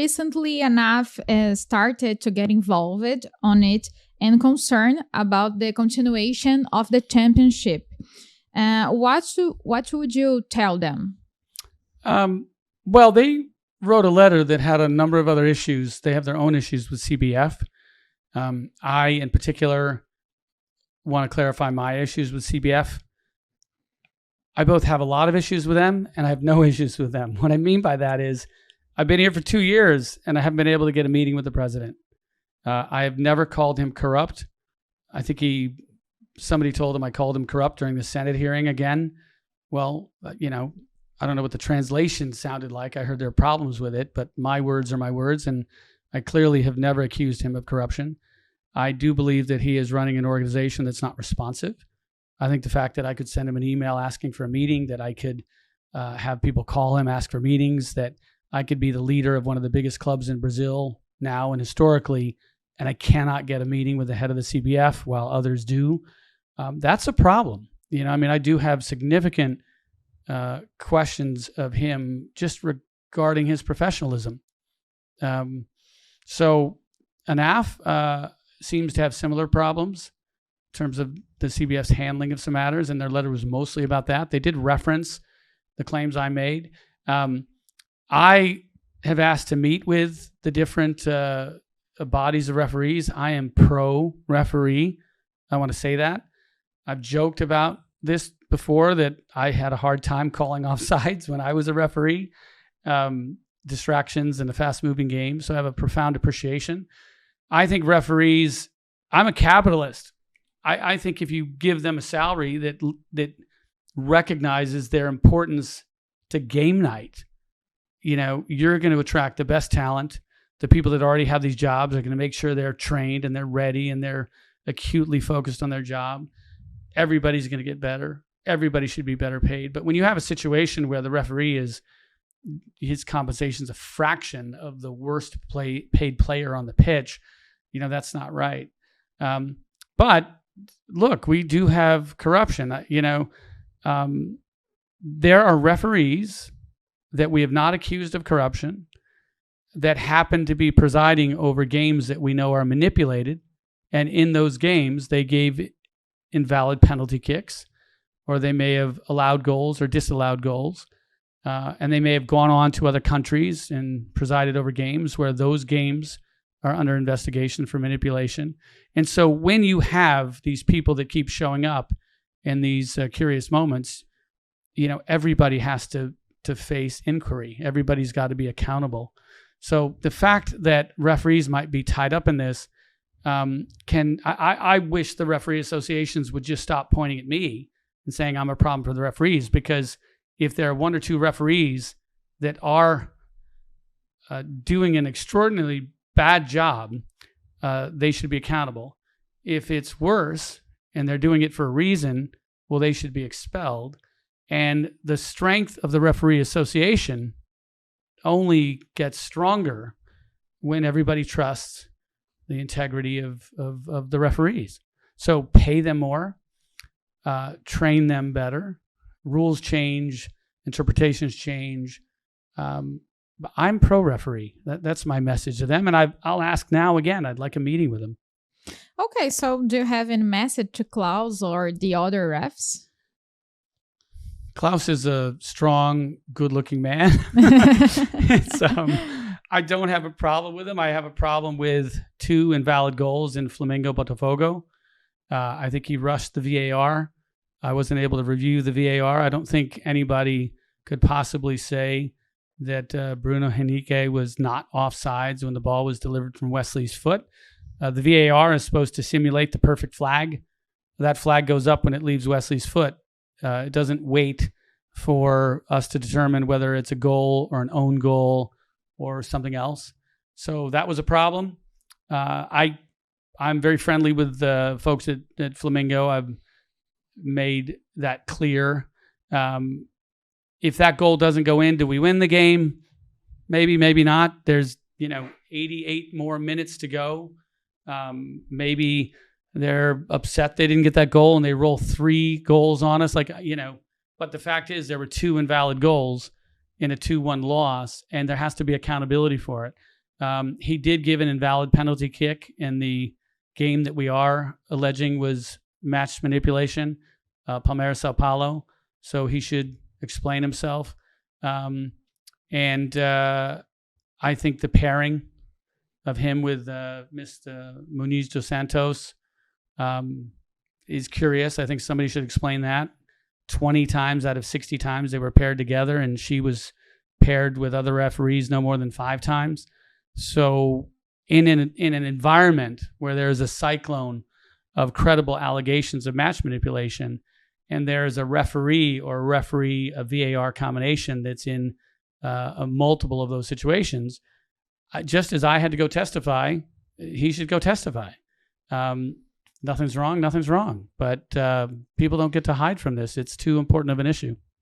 recently enough started to get involved on it and concerned about the continuation of the championship. What would you tell them? Well, they wrote a letter that had a number of other issues. They have their own issues with CBF. I, in particular, want to clarify my issues with CBF. I both have a lot of issues with them, and I have no issues with them. What I mean by that is I've been here for 2 years, and I haven't been able to get a meeting with the president. I have never called him corrupt. I think somebody told him I called him corrupt during the Senate hearing again. Well, I don't know what the translation sounded like. I heard there are problems with it, but my words are my words, and I clearly have never accused him of corruption. I do believe that he is running an organization that's not responsive. I think the fact that I could send him an email asking for a meeting, that I could have people call him, ask for meetings, that I could be the leader of one of the biggest clubs in Brazil now and historically, and I cannot get a meeting with the head of the CBF while others do. That's a problem. I do have significant questions of him just regarding his professionalism. So ANAF seems to have similar problems in terms of the CBF's handling of some matters, and their letter was mostly about that. They did reference the claims I made. I have asked to meet with the different bodies of referees. I am pro-referee. I want to say that. I've joked about this before, that I had a hard time calling offsides when I was a referee, distractions in a fast-moving game. So I have a profound appreciation. I think referees, I'm a capitalist. I think if you give them a salary that recognizes their importance to game night, you're going to attract the best talent. The people that already have these jobs are going to make sure they're trained and they're ready and they're acutely focused on their job. Everybody's going to get better. Everybody should be better paid. But when you have a situation where the referee his compensation is a fraction of the worst paid player on the pitch, that's not right. But look, we do have corruption. There are referees that we have not accused of corruption that happen to be presiding over games that we know are manipulated. And in those games, they gave invalid penalty kicks, or they may have allowed goals or disallowed goals. And they may have gone on to other countries and presided over games where those games are under investigation for manipulation. And so when you have these people that keep showing up in these curious moments, everybody has to face inquiry. Everybody's got to be accountable. So the fact that referees might be tied up in this, I wish the referee associations would just stop pointing at me and saying I'm a problem for the referees, because if there are one or two referees that are doing an extraordinarily bad job, they should be accountable. If it's worse and they're doing it for a reason, well, they should be expelled. And the strength of the referee association only gets stronger when everybody trusts the integrity of the referees. So pay them more, train them better. Rules change, interpretations change. But I'm pro-referee. That's my message to them. And I'll ask now again. I'd like a meeting with them. Okay, so do you have any message to Klaus or the other refs? Klaus is a strong, good-looking man. I don't have a problem with him. I have a problem with 2 invalid goals in Flamengo Botafogo. I think he rushed the VAR. I wasn't able to review the VAR. I don't think anybody could possibly say that Bruno Henrique was not offsides when the ball was delivered from Wesley's foot. The VAR is supposed to simulate the perfect flag. That flag goes up when it leaves Wesley's foot. It doesn't wait for us to determine whether it's a goal or an own goal or something else. So that was a problem. I'm very friendly with the folks at Flamengo. I've made that clear. If that goal doesn't go in, do we win the game? Maybe, maybe not. There's 88 more minutes to go. Maybe they're upset they didn't get that goal and they roll 3 goals on us. But the fact is there were 2 invalid goals in a 2-1 loss, and there has to be accountability for it. He did give an invalid penalty kick in the game that we are alleging was match manipulation, Palmeiras Sao Paulo. So he should explain himself. And I think the pairing of him with Mr. Muniz dos Santos is curious. I think somebody should explain that. 20 times out of 60 times they were paired together, and she was paired with other referees no more than 5 times. So in an environment where there is a cyclone of credible allegations of match manipulation, and there is a referee a VAR combination that's in a multiple of those situations, just as I had to go testify, he should go testify. Nothing's wrong. But people don't get to hide from this. It's too important of an issue.